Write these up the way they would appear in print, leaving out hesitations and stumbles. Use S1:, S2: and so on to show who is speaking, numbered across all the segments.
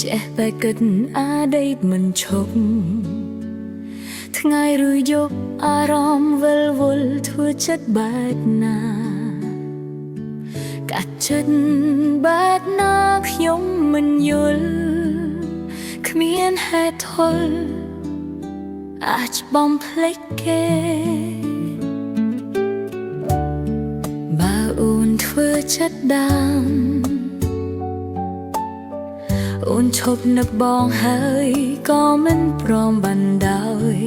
S1: ចេះតែគិតអាដេកមិនឈប់ថ្ងៃឬយប់អារម្មណ៍វិលវល់ធ្វើចិត្តបែកណាកាត់ចិត្តបែកណាខ្ញុំមិនយល់គ្មានហេតុផលអាចបំភ្លេចគេបើអូនធ្វើចិត្តដាំអូនឈប់នឹកបងហើយក៏មិនព្រមបានដោយ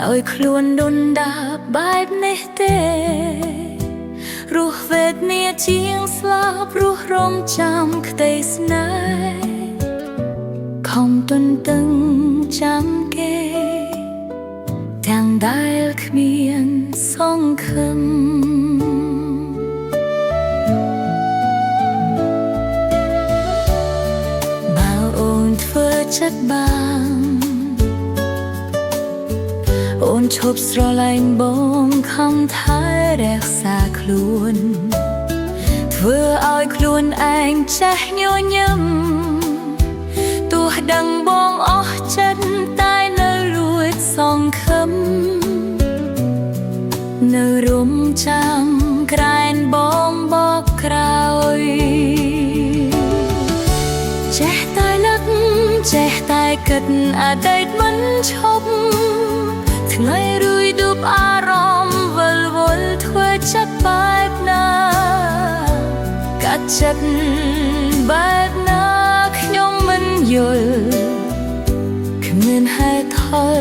S1: ឲ្យខ្លួនដុនដាបបែបនេះទេរស់វេទនាជាងស្លាប់រស់រងចាំក្តីស្នេហ៍ខំទន្ទឹងចាំគេទាំងដែលគ្មានសង្ឃឹមបើអូនធ្វើចិត្តបាំងអូនឈប់ស្រឡាញ់បងខំថែរក្សាខ្លួនធ្វើឲ្យខ្លួនឯងចេះញញឹមទោះដឹងបងអស់ចិត្តតែនៅរួចសង្ឃឹមនៅរំចាំក្រែនបងបកក្រោយចេះតែនឹកចេះតែគិតអតីតមិនឈប់ថ្ងៃរួយដួបអារម្មណ៍វិលវល់ធ្វើចិត្តបែបណាកាត់ចិត្តបែបណាខ្ញុំមិនយល់គ្មានហេតុផល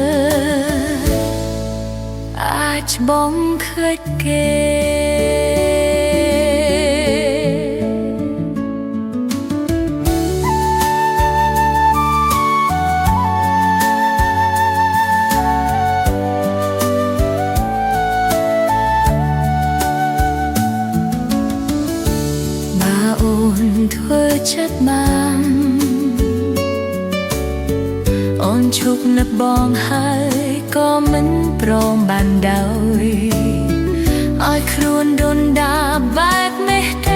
S1: អាចបងឃើញគេធ្វើចិត្តបានអូនឈប់នឹកបងហើយក៏មិនព្រមបានដោយឲ្យខ្លួនដុនដាបែបនេះទេ